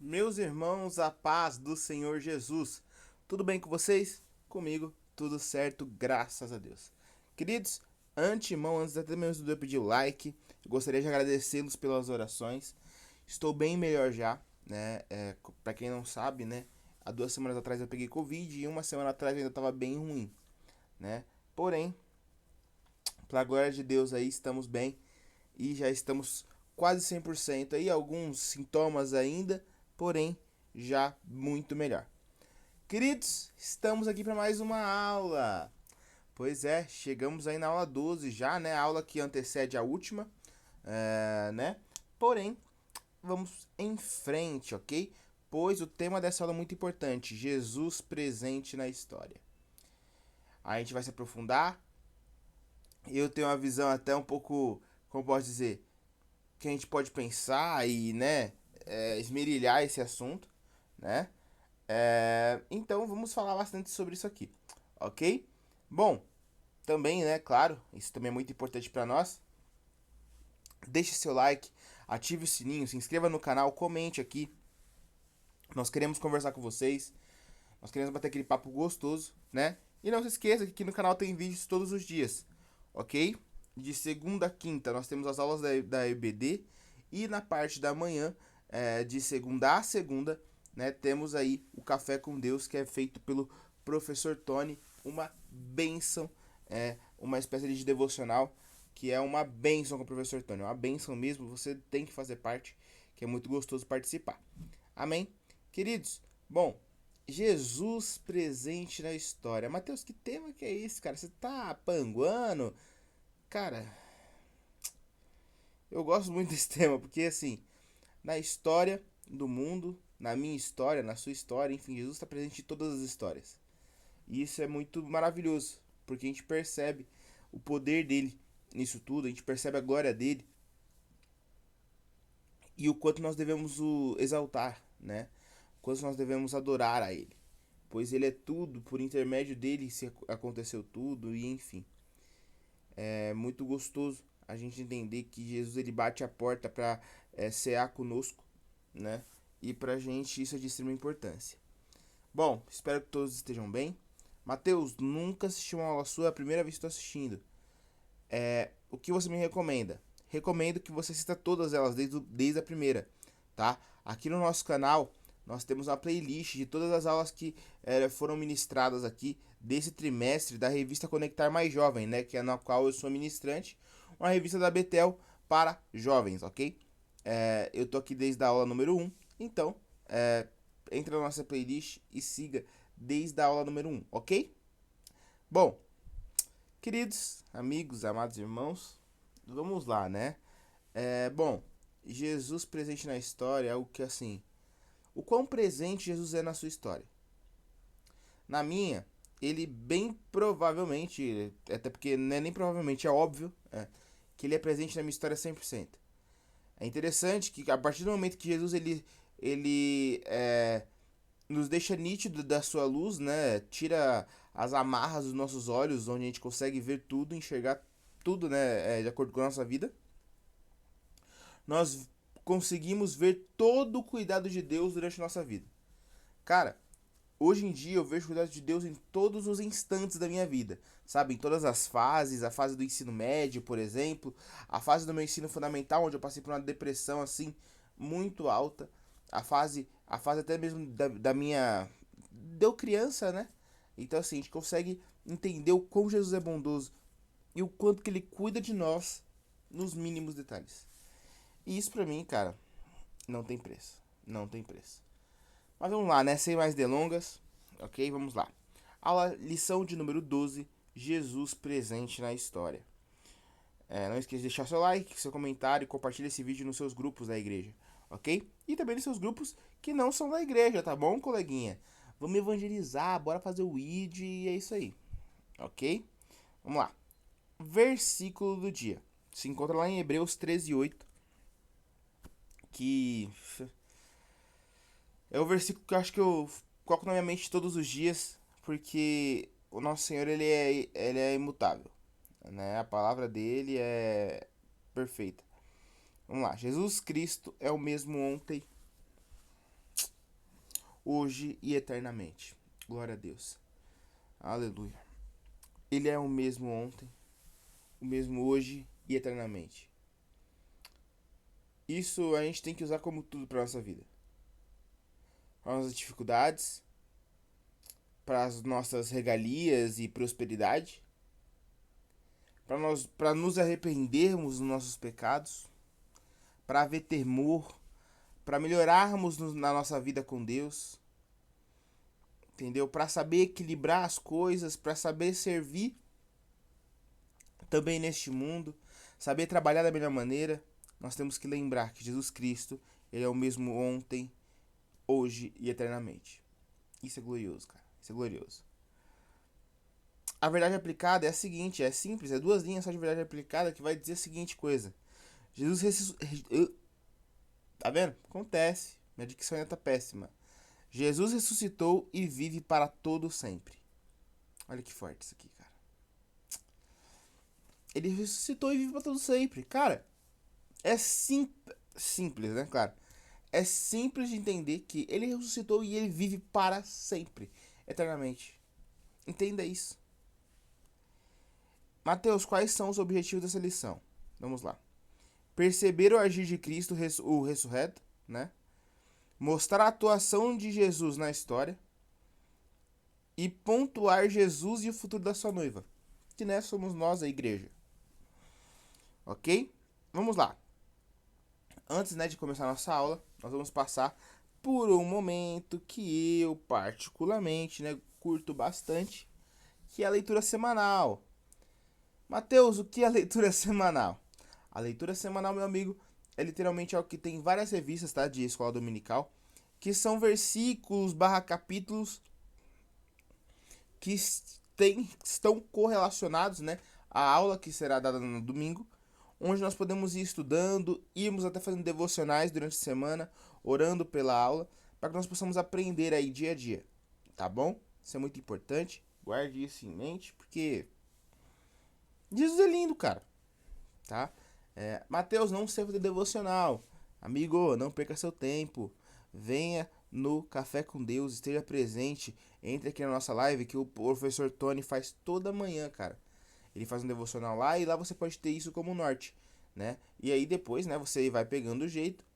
Meus irmãos, a paz do Senhor Jesus. Tudo bem com vocês? Comigo, tudo certo, graças a Deus. Queridos, antemão, antes até mesmo de eu pedir o like, eu gostaria de agradecê-los pelas orações. Estou bem melhor já, né? Pra quem não sabe, né? Há 2 semanas atrás eu peguei Covid e uma semana atrás eu ainda estava bem ruim, né? Porém, pela glória de Deus aí, estamos bem e já estamos quase 100% aí, alguns sintomas ainda, porém já muito melhor. Queridos, estamos aqui para mais uma aula. Pois é, chegamos aí na aula 12 já, né? A aula que antecede a última, né? Porém, vamos em frente, ok? Pois o tema dessa aula é muito importante: Jesus presente na história. A gente vai se aprofundar. Eu tenho uma visão até um pouco, como posso dizer, que a gente pode pensar e, né, esmerilhar esse assunto, né? Então vamos falar bastante sobre isso aqui, ok? Bom, também, né, claro, isso também é muito importante para nós. Deixe seu like, ative o sininho, se inscreva no canal, comente aqui. Nós queremos conversar com vocês, nós queremos bater aquele papo gostoso, né? E não se esqueça que aqui no canal tem vídeos todos os dias, ok? De segunda a quinta nós temos as aulas da EBD e na parte da manhã, de segunda a segunda, né, temos aí o Café com Deus, que é feito pelo professor Tony, uma bênção, uma espécie de devocional, que é uma bênção com o professor Tony, uma bênção mesmo, você tem que fazer parte, que é muito gostoso participar. Amém? Queridos, bom, Jesus presente na história. Mateus, que tema que é esse, cara? Você tá panguando? Cara, eu gosto muito desse tema, porque assim, na história do mundo, na minha história, na sua história, enfim, Jesus está presente em todas as histórias. E isso é muito maravilhoso, porque a gente percebe o poder dele nisso tudo, a gente percebe a glória dele e o quanto nós devemos o exaltar, né? O quanto nós devemos adorar a ele, pois ele é tudo, por intermédio dele se aconteceu tudo e enfim. É muito gostoso a gente entender que Jesus ele bate a porta para cear conosco, né? E pra gente isso é de extrema importância. Bom, espero que todos estejam bem. Mateus, nunca assisti uma aula sua, é a primeira vez que estou assistindo. O que você me recomenda? Recomendo que você assista todas elas, desde a primeira, tá? Aqui no nosso canal, nós temos uma playlist de todas as aulas que foram ministradas aqui desse trimestre da revista Conectar Mais Jovem, né? Que é na qual eu sou ministrante, uma revista da Betel para jovens, ok? Eu tô aqui desde a aula número 1, então entra na nossa playlist e siga desde a aula número 1, ok? Bom, queridos amigos, amados irmãos, vamos lá, né? Bom, Jesus presente na história é algo que assim. O quão presente Jesus é na sua história? Na minha, ele bem provavelmente, até porque não é nem provavelmente, é óbvio, que ele é presente na minha história 100%. É interessante que a partir do momento que Jesus ele nos deixa nítido da sua luz, né? Tira as amarras dos nossos olhos, onde a gente consegue ver tudo, enxergar tudo, né? De acordo com a nossa vida. Nós conseguimos ver todo o cuidado de Deus durante a nossa vida. Cara, hoje em dia eu vejo o cuidado de Deus em todos os instantes da minha vida, sabe? Em todas as fases, a fase do ensino médio, por exemplo, a fase do meu ensino fundamental, onde eu passei por uma depressão assim muito alta, a fase até mesmo da minha deu criança, né? Então assim, a gente consegue entender o quão Jesus é bondoso e o quanto que ele cuida de nós nos mínimos detalhes. E isso pra mim, cara, não tem preço. Não tem preço. Mas vamos lá, né? Sem mais delongas. Ok? Vamos lá. Aula, lição de número 12. Jesus presente na história. Não esqueça de deixar seu like, seu comentário e compartilhe esse vídeo nos seus grupos da igreja. Ok? E também nos seus grupos que não são da igreja, tá bom, coleguinha? Vamos evangelizar, bora fazer o ID e é isso aí. Ok? Vamos lá. Versículo do dia. Se encontra lá em Hebreus 13:8. Que é o versículo que eu acho que eu coloco na minha mente todos os dias, porque o nosso Senhor ele é imutável, né? A palavra dele é perfeita. Vamos lá, Jesus Cristo é o mesmo ontem, hoje e eternamente. Glória a Deus. Aleluia. Ele é o mesmo ontem, o mesmo hoje e eternamente. Isso a gente tem que usar como tudo para nossa vida. Para nossas dificuldades, para as nossas regalias e prosperidade, para nos arrependermos dos nossos pecados, para haver temor, para melhorarmos na nossa vida com Deus, entendeu? Para saber equilibrar as coisas, para saber servir também neste mundo, saber trabalhar da melhor maneira. Nós temos que lembrar que Jesus Cristo, ele é o mesmo ontem, hoje e eternamente. Isso é glorioso, cara. Isso é glorioso. A verdade aplicada é a seguinte, é simples, é 2 linhas só de verdade aplicada que vai dizer a seguinte coisa. Jesus ressuscitou. Tá vendo? Acontece. Minha dicção ainda tá péssima. Jesus ressuscitou e vive para todo sempre. Olha que forte isso aqui, cara. Ele ressuscitou e vive para todo sempre. Cara, é simples, né? Claro. É simples de entender que ele ressuscitou e ele vive para sempre, eternamente. Entenda isso. Mateus, quais são os objetivos dessa lição? Vamos lá. Perceber o agir de Cristo, o ressurreto, né? Mostrar a atuação de Jesus na história e pontuar Jesus e o futuro da sua noiva, que né, somos nós, a igreja. Ok? Vamos lá. Antes, né, de começar a nossa aula, nós vamos passar por um momento que eu particularmente, né, curto bastante, que é a leitura semanal. Mateus, o que é a leitura semanal? A leitura semanal, meu amigo, é literalmente algo que tem várias revistas, tá, de escola dominical, que são versículos / capítulos que estão correlacionados, né, à aula que será dada no domingo, onde nós podemos ir estudando, irmos até fazendo devocionais durante a semana, orando pela aula, para que nós possamos aprender aí dia a dia, tá bom? Isso é muito importante, guarde isso em mente, porque Jesus é lindo, cara, tá? Mateus, não sei fazer devocional. Amigo, não perca seu tempo. Venha no Café com Deus, esteja presente. Entre aqui na nossa live que o professor Tony faz toda manhã, cara. Ele faz um devocional lá e lá você pode ter isso como norte, né? E aí depois, né, você vai pegando o jeito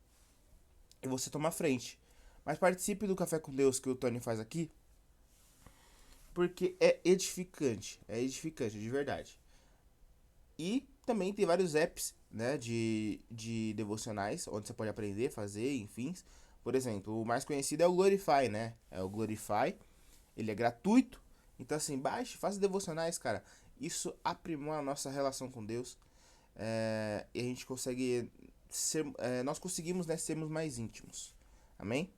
e você toma a frente. Mas participe do Café com Deus que o Tony faz aqui, porque é edificante de verdade. E também tem vários apps, né, de devocionais, onde você pode aprender, fazer, enfim. Por exemplo, o mais conhecido é o Glorify, né? É o Glorify, ele é gratuito. Então assim, baixe, faça devocionais, cara. Isso aprimora a nossa relação com Deus. E a gente consegue ser, nós conseguimos, né, sermos mais íntimos. Amém?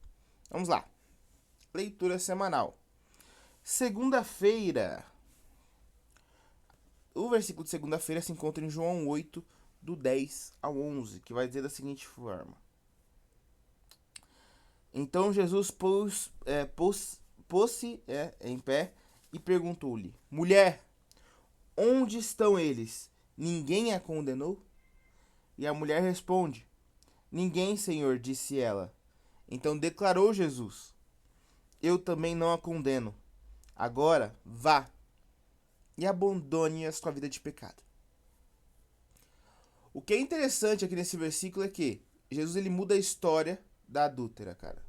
Vamos lá. Leitura semanal. Segunda-feira. O versículo de segunda-feira se encontra em João 8, do 10 ao 11, que vai dizer da seguinte forma. Então Jesus pôs-se em pé e perguntou-lhe: Mulher, onde estão eles? Ninguém a condenou? E a mulher responde: Ninguém, Senhor, disse ela. Então declarou Jesus: Eu também não a condeno. Agora vá e abandone a sua vida de pecado. O que é interessante aqui nesse versículo é que Jesus ele muda a história da adúltera, cara.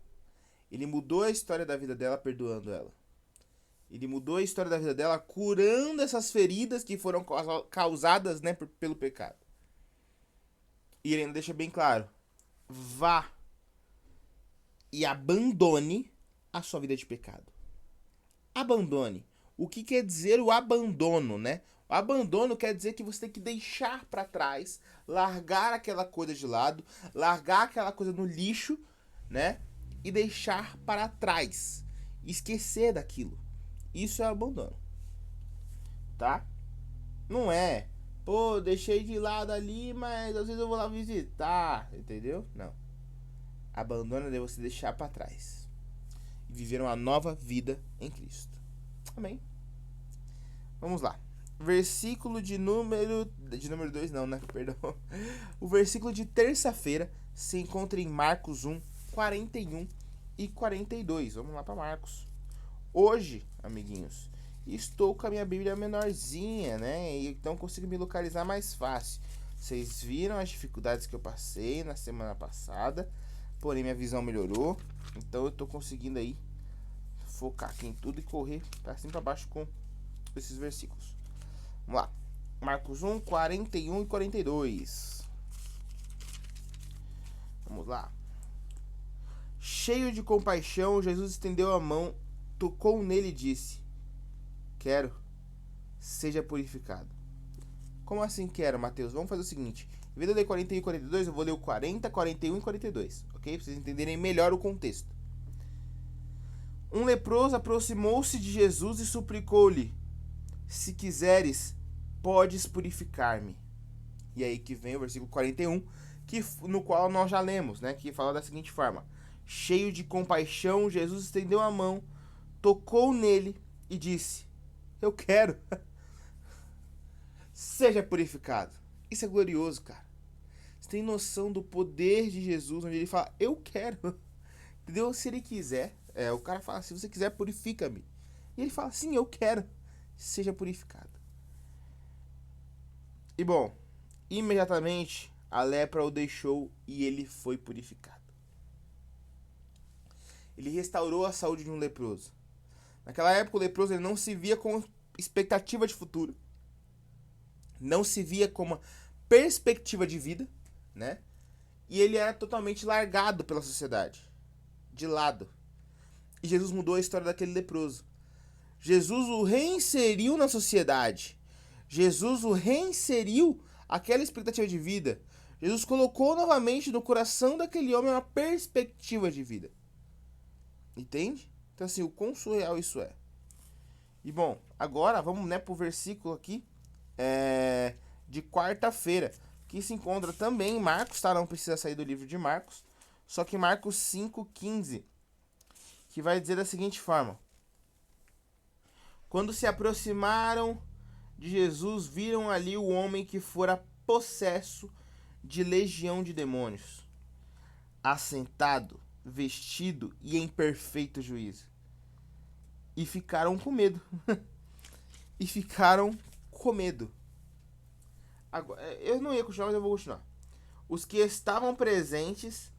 Ele mudou a história da vida dela perdoando ela. Ele mudou a história da vida dela curando essas feridas que foram causadas, né, pelo pecado. E ele ainda deixa bem claro: vá e abandone a sua vida de pecado. Abandone. O que quer dizer o abandono, né? O abandono quer dizer que você tem que deixar para trás, largar aquela coisa de lado, largar aquela coisa no lixo, né? E deixar para trás. Esquecer daquilo. Isso é abandono. Tá? Não é, pô, deixei de lado ali, mas às vezes eu vou lá visitar, entendeu? Não. Abandono é você deixar para trás e viver uma nova vida em Cristo. Amém? Vamos lá. Versículo de número 2 não, né? Perdão. O versículo de terça-feira se encontra em Marcos 1, 41 e 42. Vamos lá para Marcos. Hoje, amiguinhos, estou com a minha Bíblia menorzinha, né? E então consigo me localizar mais fácil. Vocês viram as dificuldades que eu passei na semana passada, porém minha visão melhorou. Então eu tô conseguindo aí focar aqui em tudo e correr para cima e para baixo com esses versículos. Vamos lá. Marcos 1, 41 e 42. Vamos lá. Cheio de compaixão, Jesus estendeu a mão, tocou nele e disse: quero, seja purificado. Como assim quero, Mateus? Vamos fazer o seguinte. Em vez de eu ler 41 e 42, eu vou ler o 40, 41 e 42. Ok? Para vocês entenderem melhor o contexto. Um leproso aproximou-se de Jesus e suplicou-lhe: se quiseres, podes purificar-me. E aí que vem o versículo 41, no qual nós já lemos, né? Que fala da seguinte forma: cheio de compaixão, Jesus estendeu a mão, tocou nele e disse: eu quero, seja purificado. Isso é glorioso, cara. Você tem noção do poder de Jesus, onde ele fala: eu quero. Entendeu? Se ele quiser, o cara fala: se você quiser, purifica-me. E ele fala: sim, eu quero, seja purificado. E bom, imediatamente a lepra o deixou e ele foi purificado. Ele restaurou a saúde de um leproso. Naquela época, o leproso ele não se via com expectativa de futuro. Não se via com uma perspectiva de vida, né? E ele era totalmente largado pela sociedade, de lado. E Jesus mudou a história daquele leproso. Jesus o reinseriu na sociedade. Jesus o reinseriu aquela expectativa de vida. Jesus colocou novamente no coração daquele homem uma perspectiva de vida. Entende? Então assim, o quão surreal isso é. E bom, agora vamos, né, pro versículo aqui de quarta-feira, que se encontra também em Marcos, tá? Não precisa sair do livro de Marcos. Só que Marcos 5,15, que vai dizer da seguinte forma: quando se aproximaram de Jesus, viram ali o homem que fora possesso de legião de demônios, assentado, vestido e em perfeito juízo. E ficaram com medo. E ficaram com medo. Agora, eu não ia continuar, mas eu vou continuar. Os que estavam presentes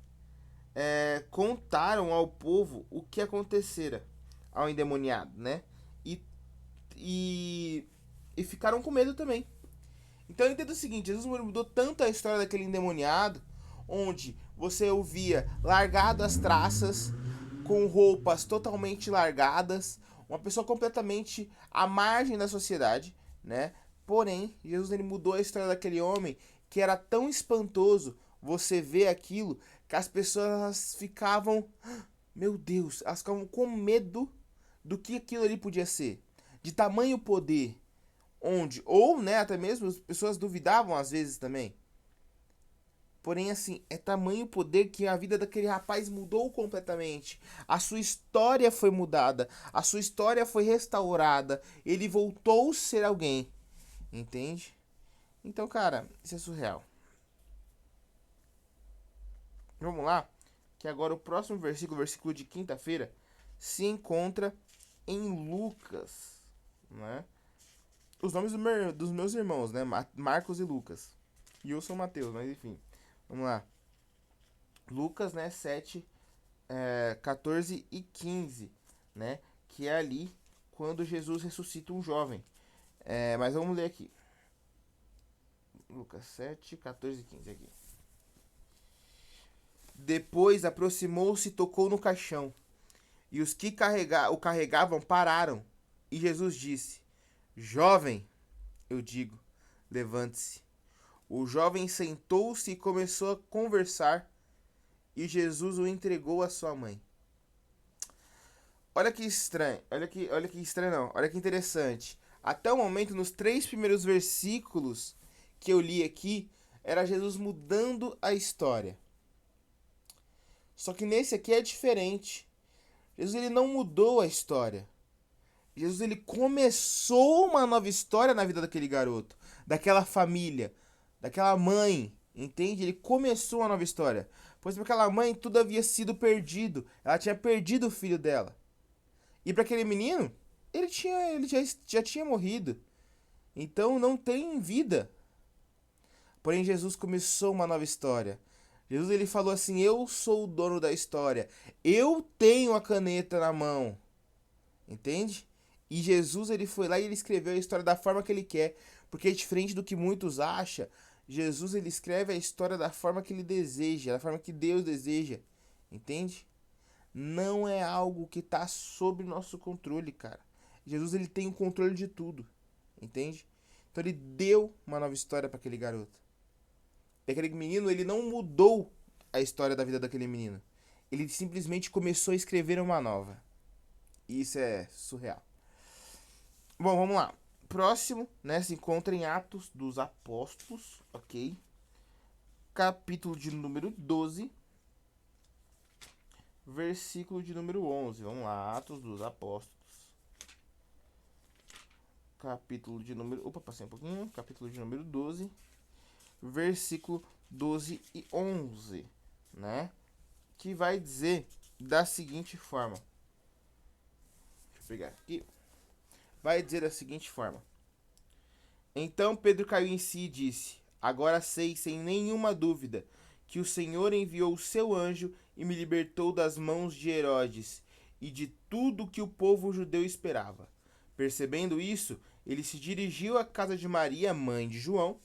contaram ao povo o que acontecera ao endemoniado, né? E ficaram com medo também. Então eu entendo o seguinte: Jesus mudou tanto a história daquele endemoniado, onde você o via largado as traças, com roupas totalmente largadas, uma pessoa completamente à margem da sociedade, né? Porém, Jesus ele mudou a história daquele homem, que era tão espantoso você ver aquilo, que as pessoas ficavam, meu Deus, elas ficavam com medo do que aquilo ali podia ser, de tamanho poder, onde, ou, né, até mesmo as pessoas duvidavam às vezes também. Porém, assim, é tamanho poder que a vida daquele rapaz mudou completamente. A sua história foi mudada, a sua história foi restaurada, ele voltou a ser alguém, entende? Então, cara, isso é surreal. Vamos lá, que agora o próximo versículo, o versículo de quinta-feira, se encontra em Lucas, né? Os nomes dos meus irmãos, né? Marcos e Lucas. E eu sou Mateus, mas enfim. Vamos lá. Lucas, né? 7, 14 e 15, né? Que é ali quando Jesus ressuscita um jovem. Mas vamos ler aqui. Lucas 7, 14 e 15 aqui. Depois aproximou-se e tocou no caixão. E os que o carregavam pararam. E Jesus disse: jovem, eu digo, levante-se. O jovem sentou-se e começou a conversar, e Jesus o entregou à sua mãe. Olha que estranho, olha que estranho não, olha que interessante. Até o momento, nos 3 primeiros versículos que eu li aqui, era Jesus mudando a história. Só que nesse aqui é diferente. Jesus ele não mudou a história. Jesus ele começou uma nova história na vida daquele garoto, daquela família, daquela mãe, entende? Ele começou uma nova história. Pois para aquela mãe tudo havia sido perdido. Ela tinha perdido o filho dela. E para aquele menino, ele já tinha morrido. Então não tem vida. Porém Jesus começou uma nova história. Jesus ele falou assim: "Eu sou o dono da história. Eu tenho a caneta na mão." Entende? E Jesus ele foi lá e ele escreveu a história da forma que ele quer, porque diferente do que muitos acham, Jesus ele escreve a história da forma que ele deseja, da forma que Deus deseja. Entende? Não é algo que está sob nosso controle, cara. Jesus ele tem o controle de tudo. Entende? Então ele deu uma nova história para aquele garoto. E aquele menino, ele não mudou a história da vida daquele menino. Ele simplesmente começou a escrever uma nova. E isso é surreal. Bom, vamos lá. Próximo, né, se encontra em Atos dos Apóstolos, ok? Capítulo de número 12, versículo de número 11. Vamos lá, Atos dos Apóstolos. Capítulo de número... Opa, passei um pouquinho. Capítulo de número 12, versículo 12 e 11, né? Que vai dizer da seguinte forma. Deixa eu pegar aqui. Vai dizer da seguinte forma: Então Pedro caiu em si e disse: Agora sei sem nenhuma dúvida que o Senhor enviou o seu anjo e me libertou das mãos de Herodes e de tudo que o povo judeu esperava. Percebendo isso, ele se dirigiu à casa de Maria, mãe de João,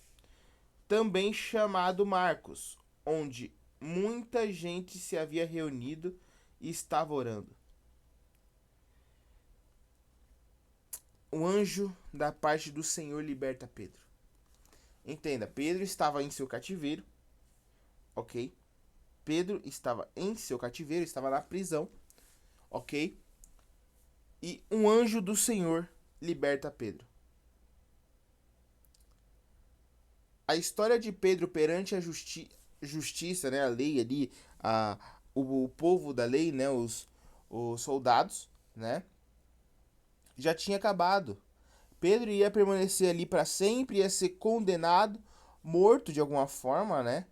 também chamado Marcos, onde muita gente se havia reunido e estava orando. O anjo da parte do Senhor liberta Pedro. Entenda, Pedro estava em seu cativeiro, ok? Pedro estava em seu cativeiro, estava na prisão, ok? E um anjo do Senhor liberta Pedro. A história de Pedro perante a justiça, né, a lei ali, o povo da lei, né, os soldados, né, já tinha acabado. Pedro ia permanecer ali para sempre, ia ser condenado, morto de alguma forma, né,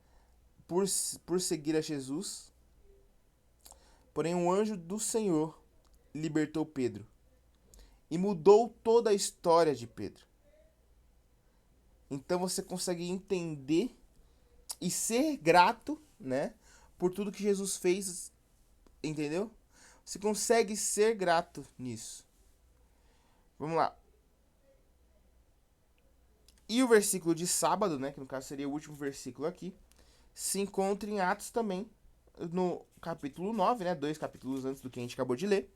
por seguir a Jesus. Porém, um anjo do Senhor libertou Pedro e mudou toda a história de Pedro. Então você consegue entender e ser grato, né, por tudo que Jesus fez, entendeu? Você consegue ser grato nisso. Vamos lá. E o versículo de sábado, né, que no caso seria o último versículo aqui, se encontra em Atos também, no capítulo 9, né, 2 capítulos antes do que a gente acabou de ler,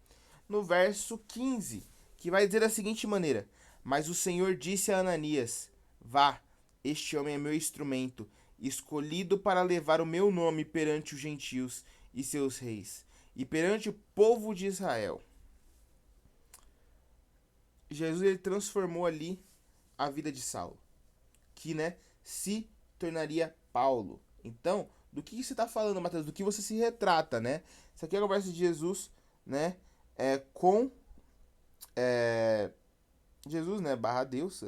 no verso 15, que vai dizer da seguinte maneira: Mas o Senhor disse a Ananias: Vá, este homem é meu instrumento, escolhido para levar o meu nome perante os gentios e seus reis, e perante o povo de Israel. Jesus ele transformou ali a vida de Saulo, que, né, se tornaria Paulo. Então, do que você está falando, Mateus? Do que você se retrata, né? Isso aqui é a conversa de Jesus, né, com Jesus, né, barra Deus.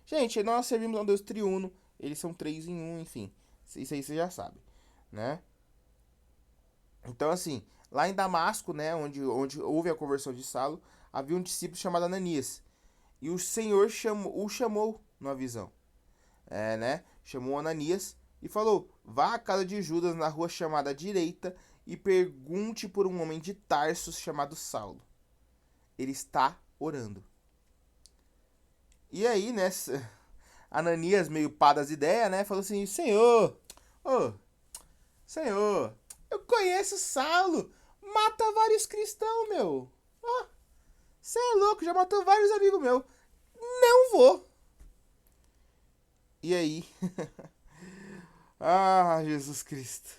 Gente, nós servimos a um Deus triuno, eles são 3 em 1, enfim. Isso aí você já sabe, né? Então, assim, lá em Damasco, né, onde houve a conversão de Saulo, havia um discípulo chamado Ananias. E o Senhor o chamou numa visão. Né? Chamou Ananias e falou: Vá à casa de Judas na rua chamada direita e pergunte por um homem de Tarsus chamado Saulo. Ele está orando. E aí, né, Ananias, meio pá das ideias, né, falou assim: Senhor, Senhor, eu conheço Saulo, mata vários cristãos, meu. Você é louco, já matou vários amigos meus. Não vou. E aí? Jesus Cristo.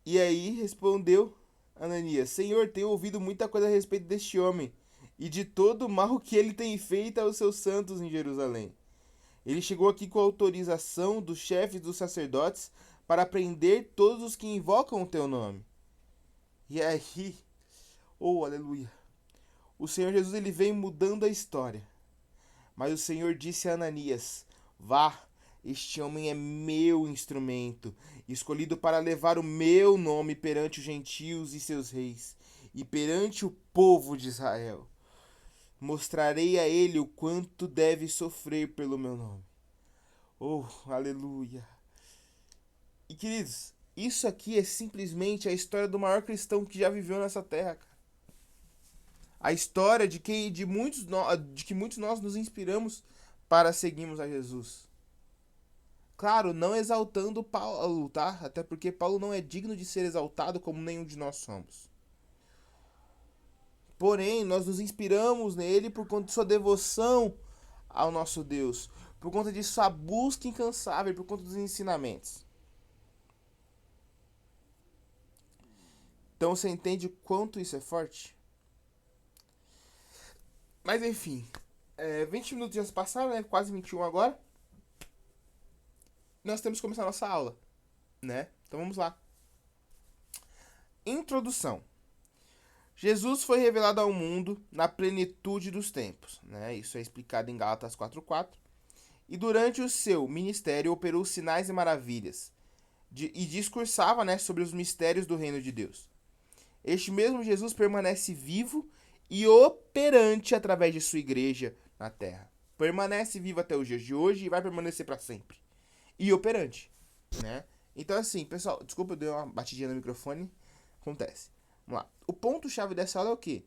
E aí respondeu Ananias: Senhor, tenho ouvido muita coisa a respeito deste homem e de todo o mal que ele tem feito aos seus santos em Jerusalém. Ele chegou aqui com a autorização dos chefes dos sacerdotes para prender todos os que invocam o teu nome. E aí, aleluia, o Senhor Jesus ele vem mudando a história. Mas o Senhor disse a Ananias: Vá, Este homem é meu instrumento, escolhido para levar o meu nome perante os gentios e seus reis, e perante o povo de Israel. Mostrarei a ele o quanto deve sofrer pelo meu nome. Oh, aleluia. E queridos, isso aqui é simplesmente a história do maior cristão que já viveu nessa terra, cara. A história de que muitos nós nos inspiramos para seguirmos a Jesus. Claro, não exaltando Paulo, tá? Até porque Paulo não é digno de ser exaltado como nenhum de nós somos. Porém, nós nos inspiramos nele por conta de sua devoção ao nosso Deus, por conta de sua busca incansável, por conta dos ensinamentos. Então você entende quanto isso é forte? Mas enfim, 20 minutos já se passaram, né? Quase 21 agora. Nós temos que começar a nossa aula, né? Então vamos lá. Introdução. Jesus foi revelado ao mundo na plenitude dos tempos, né? Isso é explicado em Gálatas 4:4. E durante o seu ministério operou sinais e maravilhas e discursava, né, sobre os mistérios do reino de Deus. Este mesmo Jesus permanece vivo e operante através de sua igreja na terra. Permanece vivo até os dias de hoje e vai permanecer para sempre. E operante, né? Então assim, pessoal, desculpa, eu dei uma batidinha no microfone, acontece. Vamos lá. O ponto-chave dessa aula é o quê?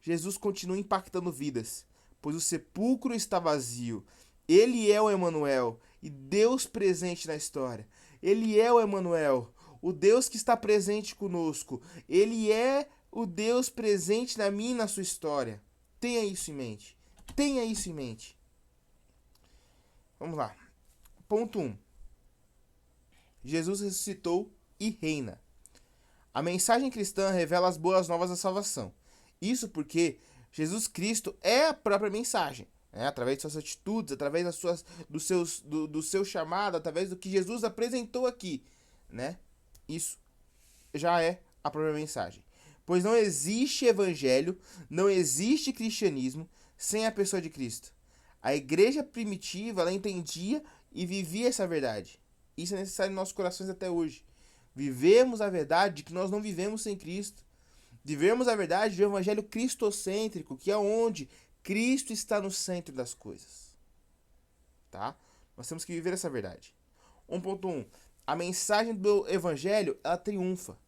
Jesus continua impactando vidas, pois o sepulcro está vazio. Ele é o Emanuel e Deus presente na história. Ele é o Emanuel, o Deus que está presente conosco. Ele é o Deus presente na minha e na sua história. Tenha isso em mente. Tenha isso em mente. Vamos lá. Ponto 1. Jesus ressuscitou e reina. A mensagem cristã revela as boas novas da salvação. Isso porque Jesus Cristo é a própria mensagem. Através de suas atitudes, através do seu chamado, através do que Jesus apresentou aqui. Né? Isso já é a própria mensagem. Pois não existe evangelho, não existe cristianismo sem a pessoa de Cristo. A igreja primitiva, ela entendia e vivia essa verdade. Isso é necessário em nossos corações até hoje. Vivemos a verdade de que nós não vivemos sem Cristo. Vivemos a verdade do evangelho cristocêntrico, que é onde Cristo está no centro das coisas. Tá? Nós temos que viver essa verdade. 1.1. A mensagem do evangelho, ela triunfa.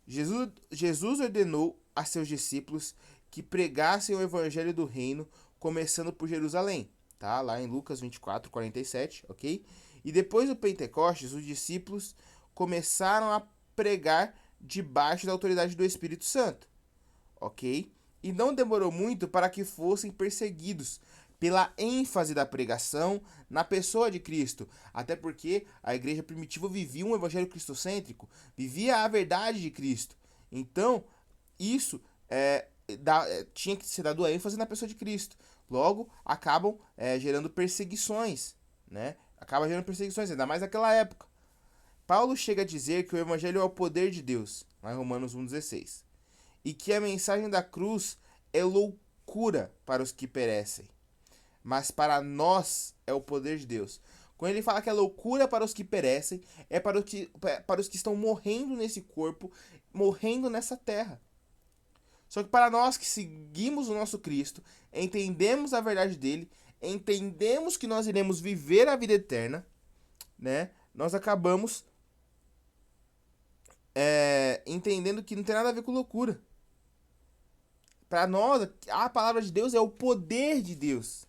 Jesus ordenou a seus discípulos que pregassem o evangelho do reino, começando por Jerusalém. Tá? Lá em Lucas 24:47, ok? E depois do Pentecostes, os discípulos começaram a pregar debaixo da autoridade do Espírito Santo, ok? E não demorou muito para que fossem perseguidos pela ênfase da pregação na pessoa de Cristo, até porque a igreja primitiva vivia um evangelho cristocêntrico, vivia a verdade de Cristo. Então, isso tinha que ser dado a ênfase na pessoa de Cristo. Logo, acabam gerando perseguições, né? Acaba gerando perseguições, ainda mais naquela época. Paulo chega a dizer que o evangelho é o poder de Deus, lá em Romanos 1,16, e que a mensagem da cruz é loucura para os que perecem, mas para nós é o poder de Deus. Quando ele fala que é loucura para os que perecem, é para os que estão morrendo nesse corpo, morrendo nessa terra. Só que para nós que seguimos o nosso Cristo, entendemos a verdade dele, entendemos que nós iremos viver a vida eterna, né? Nós acabamos entendendo que não tem nada a ver com loucura. Para nós, a palavra de Deus é o poder de Deus.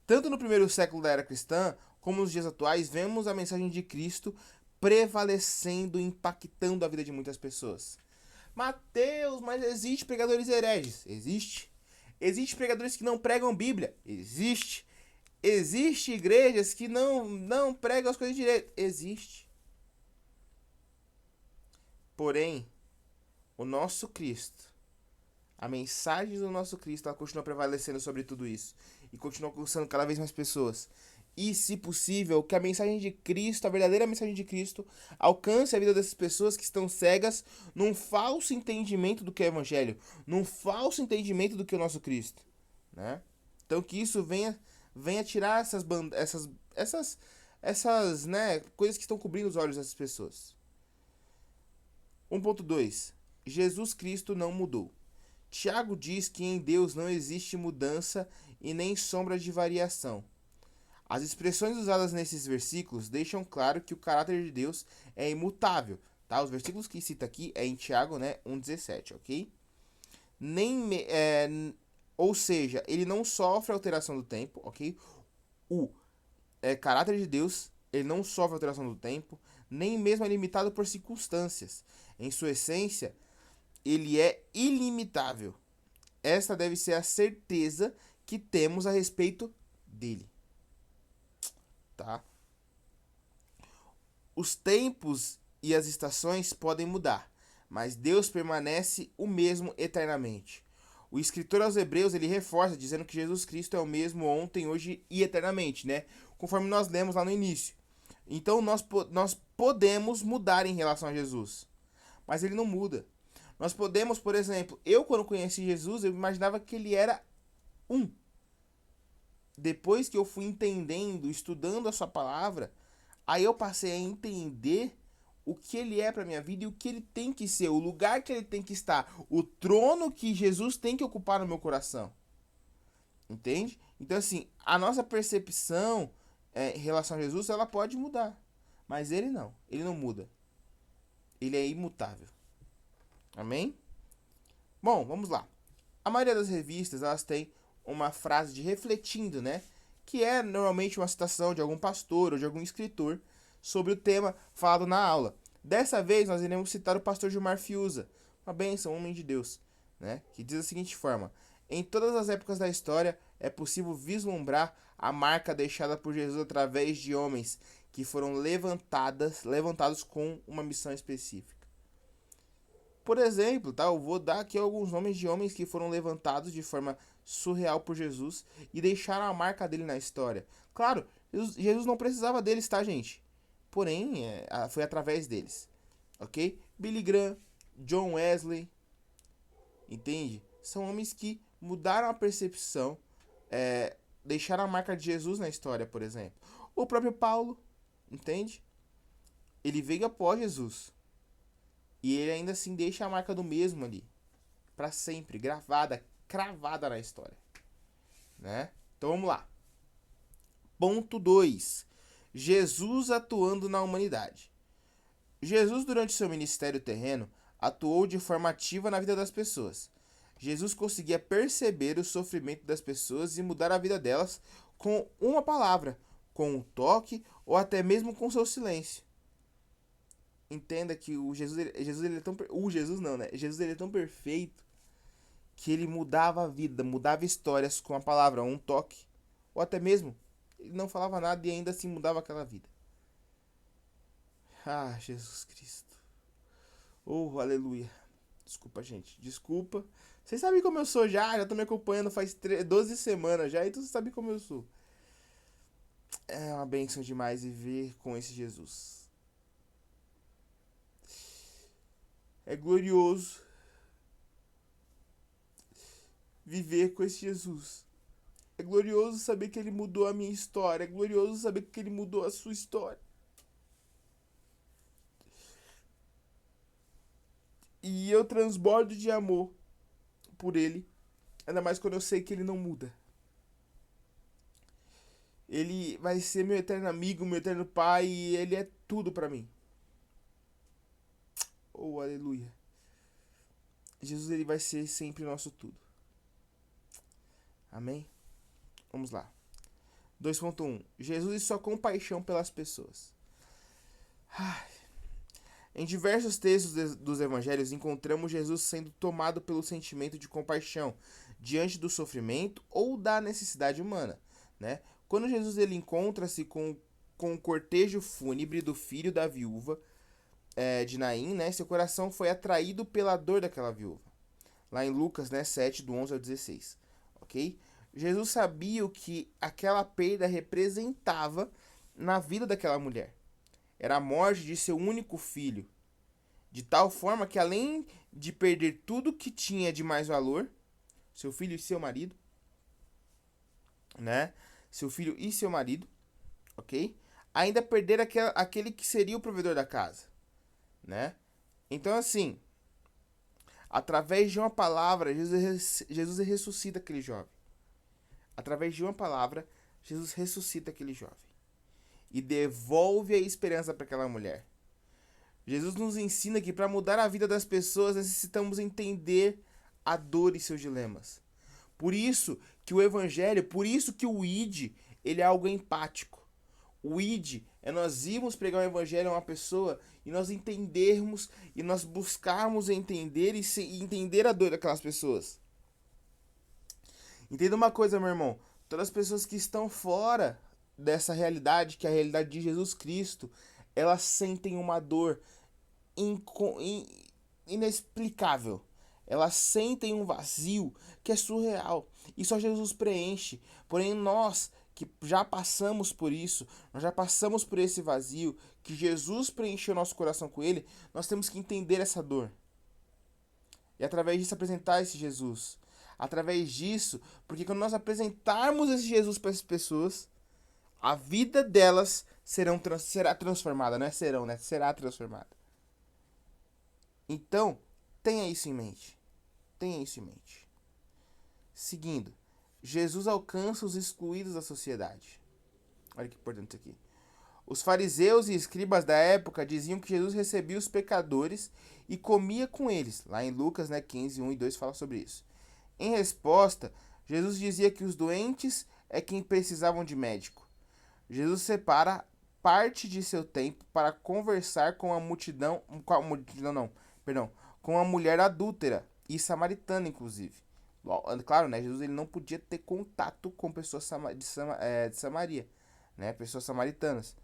Tanto no primeiro século da era cristã, como nos dias atuais, vemos a mensagem de Cristo prevalecendo, impactando a vida de muitas pessoas. Mateus, mas existe pregadores hereges? Existe. Existe pregadores que não pregam Bíblia? Existe. Existe igrejas que não pregam as coisas direito? Existe. Porém, o nosso Cristo, a mensagem do nosso Cristo, ela continua prevalecendo sobre tudo isso. E continua alcançando cada vez mais pessoas. E, se possível, que a mensagem de Cristo, a verdadeira mensagem de Cristo, alcance a vida dessas pessoas que estão cegas num falso entendimento do que é o Evangelho, num falso entendimento do que é o nosso Cristo, né? Então que isso venha tirar essas, né, coisas que estão cobrindo os olhos dessas pessoas. 1.2. Jesus Cristo não mudou. Tiago diz que em Deus não existe mudança e nem sombra de variação. As expressões usadas nesses versículos deixam claro que o caráter de Deus é imutável. Tá? Os versículos que cita aqui é em Tiago, né, 1,17, ok? Ou seja, ele não sofre alteração do tempo, ok? O caráter de Deus, ele não sofre alteração do tempo, nem mesmo é limitado por circunstâncias. Em sua essência, ele é ilimitável. Esta deve ser a certeza que temos a respeito dele. Tá? Os tempos e as estações podem mudar, mas Deus permanece o mesmo eternamente. O escritor aos Hebreus, ele reforça dizendo que Jesus Cristo é o mesmo ontem, hoje e eternamente, né? Conforme nós lemos lá no início. Então nós podemos mudar em relação a Jesus, mas ele não muda. Nós podemos, por exemplo, eu quando conheci Jesus, eu imaginava que ele era um. Depois que eu fui entendendo, estudando a sua palavra, aí eu passei a entender o que ele é para minha vida e o que ele tem que ser, o lugar que ele tem que estar, o trono que Jesus tem que ocupar no meu coração. Entende? Então, assim, a nossa percepção em relação a Jesus, ela pode mudar. Mas ele não. Ele não muda. Ele é imutável. Amém? Bom, vamos lá. A maioria das revistas, elas têm uma frase de refletindo, né? Que é normalmente uma citação de algum pastor ou de algum escritor sobre o tema falado na aula. Dessa vez, nós iremos citar o pastor Gilmar Fiuza, uma bênção, um homem de Deus, né? Que diz da seguinte forma: em todas as épocas da história, é possível vislumbrar a marca deixada por Jesus através de homens que foram levantados com uma missão específica. Por exemplo, tá? Eu vou dar aqui alguns nomes de homens que foram levantados de forma surreal por Jesus e deixaram a marca dele na história. Claro, Jesus não precisava deles, tá, gente? Porém, foi através deles, ok? Billy Graham, John Wesley, entende? São homens que mudaram a percepção, deixaram a marca de Jesus na história, por exemplo. O próprio Paulo, entende? Ele veio após Jesus. E ele ainda assim deixa a marca do mesmo ali. Para sempre, gravada, cravada na história. Né? Então vamos lá. Ponto 2. Jesus atuando na humanidade. Jesus, durante seu ministério terreno, atuou de forma ativa na vida das pessoas. Jesus conseguia perceber o sofrimento das pessoas e mudar a vida delas com uma palavra, com um toque ou até mesmo com seu silêncio. Entenda que Jesus ele é tão Jesus ele é tão perfeito que ele mudava a vida, mudava histórias com a palavra, um toque, ou até mesmo ele não falava nada e ainda assim mudava aquela vida. Ah, Jesus Cristo. Oh, aleluia. Desculpa, gente. Desculpa. Vocês sabem como eu sou já tô me acompanhando faz 12 semanas já, então vocês sabem como eu sou. É uma bênção demais viver com esse Jesus. É glorioso viver com esse Jesus. É glorioso saber que ele mudou a minha história. É glorioso saber que ele mudou a sua história. E eu transbordo de amor por ele. Ainda mais quando eu sei que ele não muda. Ele vai ser meu eterno amigo, meu eterno pai. E ele é tudo pra mim. Oh, aleluia. Jesus ele vai ser sempre nosso tudo. Amém? Vamos lá. 2.1. Jesus e sua compaixão pelas pessoas. Em diversos textos dos evangelhos encontramos Jesus sendo tomado pelo sentimento de compaixão diante do sofrimento ou da necessidade humana, né? Quando Jesus ele encontra-se com o cortejo fúnebre do filho da viúva de Naim, né? Seu coração foi atraído pela dor daquela viúva. Lá em Lucas, né, 7, do 11 ao 16, ok? Jesus sabia o que aquela perda representava na vida daquela mulher. Era a morte de seu único filho. De tal forma que, além de perder tudo que tinha de mais valor, seu filho e seu marido, né? Seu filho e seu marido, ok? Ainda perder aquele que seria o provedor da casa, né? Então, assim, através de uma palavra, Jesus ressuscita aquele jovem. Através de uma palavra, Jesus ressuscita aquele jovem e devolve a esperança para aquela mulher. Jesus nos ensina que para mudar a vida das pessoas necessitamos entender a dor e seus dilemas. Por isso que o evangelho, por isso que o ID, ele é algo empático. O ID é nós irmos pregar o evangelho a uma pessoa e nós entendermos e nós buscarmos entender e entender a dor daquelas pessoas. Entenda uma coisa, meu irmão. Todas as pessoas que estão fora dessa realidade, que é a realidade de Jesus Cristo, elas sentem uma dor inexplicável. Elas sentem um vazio que é surreal e só Jesus preenche. Porém, nós que já passamos por isso, nós já passamos por esse vazio, que Jesus preencheu nosso coração com ele, nós temos que entender essa dor. E através disso apresentar esse Jesus. Através disso, porque quando nós apresentarmos esse Jesus para as pessoas, a vida delas será transformada, não é serão, né? Será transformada. Então, tenha isso em mente. Tenha isso em mente. Seguindo, Jesus alcança os excluídos da sociedade. Olha que importante isso aqui. Os fariseus e escribas da época diziam que Jesus recebia os pecadores e comia com eles. Lá em Lucas, 15, 1 e 2 fala sobre isso. Em resposta, Jesus dizia que os doentes é quem precisavam de médico. Jesus separa parte de seu tempo para conversar com com a mulher adúltera e samaritana, inclusive. Claro, né? Jesus ele não podia ter contato com pessoas de Samaria, né? Pessoas samaritanas.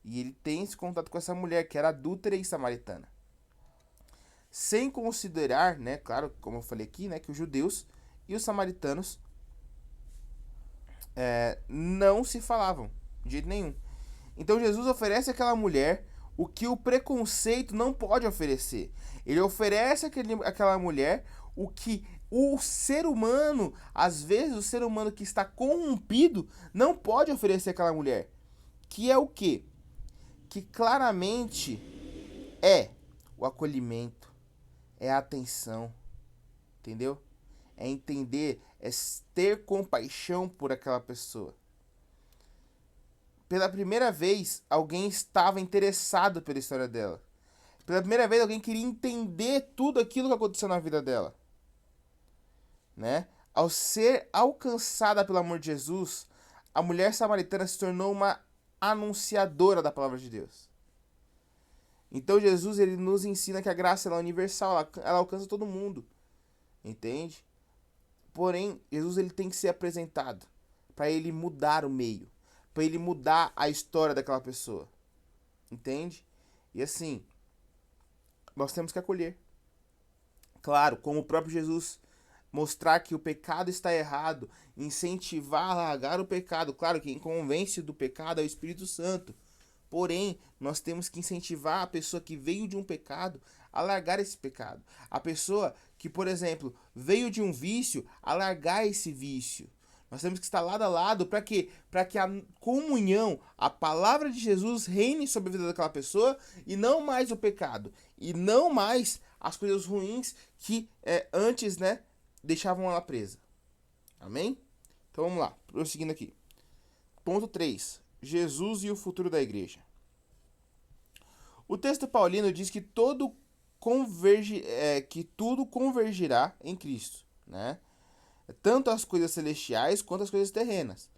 E ele tem esse contato com essa mulher que era adúltera e samaritana. Sem considerar, né? Claro, como eu falei aqui, né? Que os judeus e os samaritanos não se falavam de jeito nenhum. Então Jesus oferece àquela mulher o que o preconceito não pode oferecer. Ele oferece àquela mulher o que o ser humano, às vezes o ser humano que está corrompido, não pode oferecer àquela mulher. Que é o quê? Que claramente é o acolhimento, é a atenção, entendeu? É entender, é ter compaixão por aquela pessoa. Pela primeira vez, alguém estava interessado pela história dela. Pela primeira vez, alguém queria entender tudo aquilo que aconteceu na vida dela. Né? Ao ser alcançada pelo amor de Jesus, a mulher samaritana se tornou uma anunciadora da palavra de Deus. Então Jesus ele nos ensina que a graça ela é universal, ela alcança todo mundo. Entende? Porém, Jesus ele tem que ser apresentado para ele mudar o meio, para ele mudar a história daquela pessoa. Entende? E assim, nós temos que acolher. Claro, como o próprio Jesus mostrar que o pecado está errado, incentivar a largar o pecado. Claro, quem convence do pecado é o Espírito Santo. Porém, nós temos que incentivar a pessoa que veio de um pecado a largar esse pecado. A pessoa que, por exemplo, veio de um vício a largar esse vício. Nós temos que estar lado a lado para quê? Para que a comunhão, a palavra de Jesus reine sobre a vida daquela pessoa e não mais o pecado. E não mais as coisas ruins que antes, né, deixavam ela presa. Amém? Então vamos lá, prosseguindo aqui. Ponto 3. Jesus e o futuro da igreja. O texto paulino diz que tudo convergirá em Cristo, né? Tanto as coisas celestiais quanto as coisas terrenas.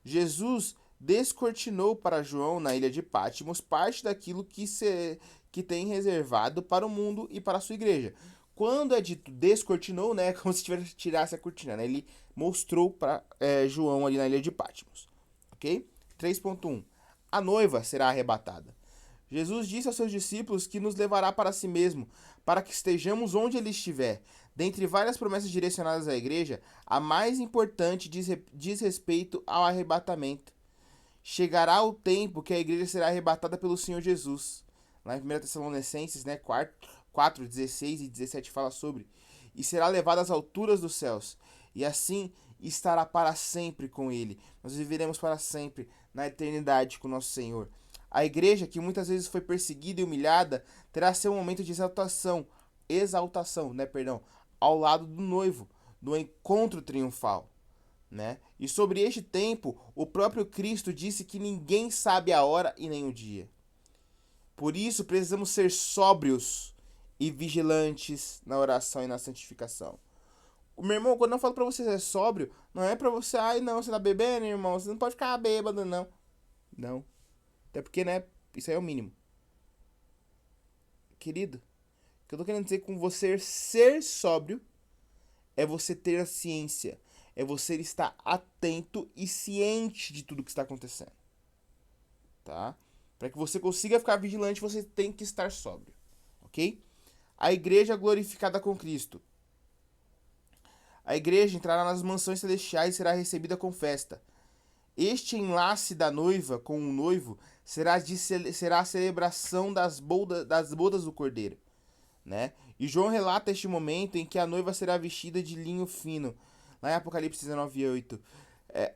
Jesus descortinou para João na ilha de Patmos parte daquilo que tem reservado para o mundo e para a sua igreja. Quando é dito descortinou, né, é como se tirasse a cortina, né? Ele mostrou para João ali na ilha de Patmos, ok? 3.1. A noiva será arrebatada. Jesus disse aos seus discípulos que nos levará para si mesmo, para que estejamos onde ele estiver. Dentre várias promessas direcionadas à igreja, a mais importante diz respeito ao arrebatamento. Chegará o tempo que a igreja será arrebatada pelo Senhor Jesus. Lá em 1 Tessalonicenses, 4, 16 e 17 fala sobre. E será levada às alturas dos céus. E assim estará para sempre com ele. Nós viveremos para sempre na eternidade com o nosso Senhor. A igreja, que muitas vezes foi perseguida e humilhada, terá seu momento de exaltação, né, perdão, ao lado do noivo, do encontro triunfal, né? E sobre este tempo, o próprio Cristo disse que ninguém sabe a hora e nem o dia. Por isso, precisamos ser sóbrios e vigilantes na oração e na santificação. O meu irmão, quando eu falo pra você ser sóbrio, não é pra você, ai não, você tá bebendo, irmão, você não pode ficar bêbado, não. Não. Até porque, né, isso aí é o mínimo. Querido, o que eu tô querendo dizer com você ser sóbrio é você ter a ciência, é você estar atento e ciente de tudo que está acontecendo, tá? Para que você consiga ficar vigilante, você tem que estar sóbrio, ok? A igreja glorificada com Cristo. A igreja entrará nas mansões celestiais e será recebida com festa. Este enlace da noiva com o noivo será a celebração das bodas do Cordeiro, né? E João relata este momento em que a noiva será vestida de linho fino, lá em Apocalipse 19:8.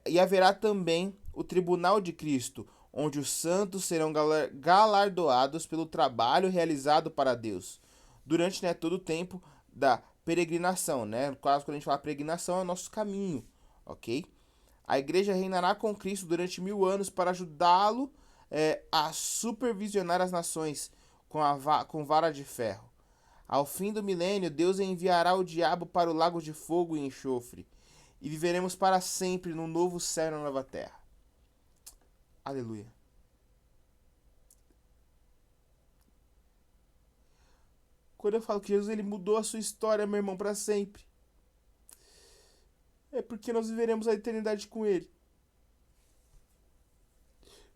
E haverá também o tribunal de Cristo, onde os santos serão galardoados pelo trabalho realizado para Deus durante, né, todo o tempo da peregrinação, né? No caso, quando a gente fala peregrinação, é o nosso caminho, ok? A igreja reinará com Cristo durante 1000 anos para ajudá-lo a supervisionar as nações com vara de ferro. Ao fim do milênio, Deus enviará o diabo para o lago de fogo e enxofre, e viveremos para sempre no novo céu e na nova terra. Aleluia. Quando eu falo que Jesus ele mudou a sua história, meu irmão, para sempre, é porque nós viveremos a eternidade com ele.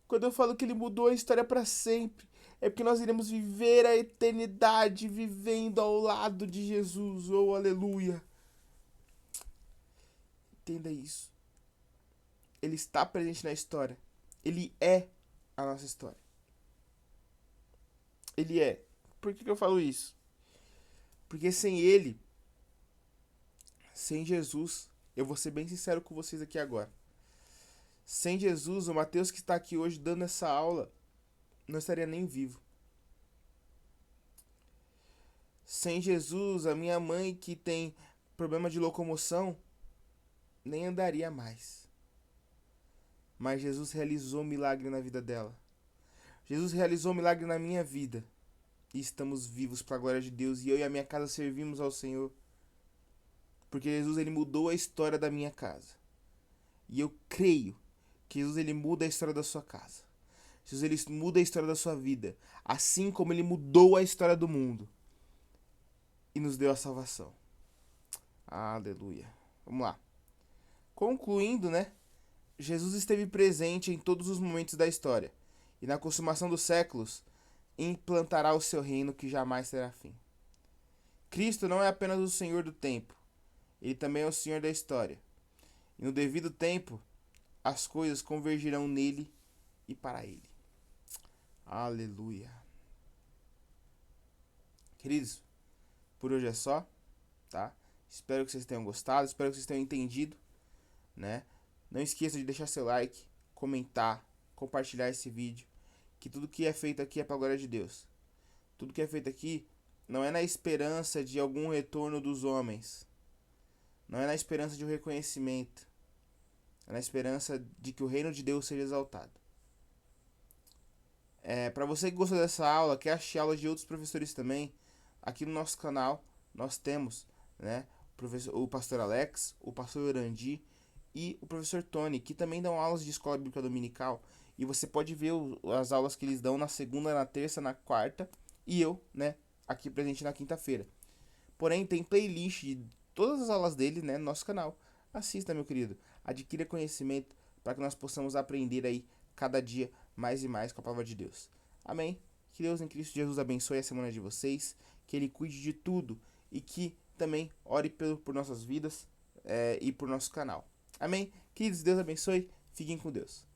Quando eu falo que ele mudou a história para sempre, é porque nós iremos viver a eternidade vivendo ao lado de Jesus. Oh, aleluia. Entenda isso. Ele está presente na história. Ele é a nossa história. Ele é. Por que eu falo isso? Porque sem ele, sem Jesus, eu vou ser bem sincero com vocês aqui agora. Sem Jesus, o Mateus que está aqui hoje dando essa aula, não estaria nem vivo. Sem Jesus, a minha mãe que tem problema de locomoção, nem andaria mais. Mas Jesus realizou um milagre na vida dela. Jesus realizou um milagre na minha vida. E estamos vivos para a glória de Deus. E eu e a minha casa servimos ao Senhor. Porque Jesus ele mudou a história da minha casa. E eu creio que Jesus ele muda a história da sua casa. Jesus ele muda a história da sua vida. Assim como ele mudou a história do mundo. E nos deu a salvação. Aleluia. Vamos lá. Concluindo, né? Jesus esteve presente em todos os momentos da história. E na consumação dos séculos, implantará o seu reino que jamais terá fim. Cristo não é apenas o Senhor do tempo. Ele também é o Senhor da história. E no devido tempo, as coisas convergirão nele e para ele. Aleluia. Queridos, por hoje é só, tá? Espero que vocês tenham gostado, espero que vocês tenham entendido, né? Não esqueça de deixar seu like, comentar, compartilhar esse vídeo, que tudo que é feito aqui é para a glória de Deus. Tudo que é feito aqui não é na esperança de algum retorno dos homens. Não é na esperança de um reconhecimento. É na esperança de que o reino de Deus seja exaltado. Para você que gostou dessa aula, quer assistir aulas de outros professores também, aqui no nosso canal nós temos, né, o pastor Alex, o pastor Orandi e o professor Tony, que também dão aulas de escola bíblica dominical. E você pode ver as aulas que eles dão na segunda, na terça, na quarta. E eu, né, aqui presente na quinta-feira. Porém, tem playlist de todas as aulas dele, né, no nosso canal. Assista, meu querido. Adquira conhecimento para que nós possamos aprender aí cada dia mais e mais com a palavra de Deus. Amém? Que Deus em Cristo Jesus abençoe a semana de vocês. Que Ele cuide de tudo. E que também ore por nossas vidas e por nosso canal. Amém? Queridos, Deus abençoe. Fiquem com Deus.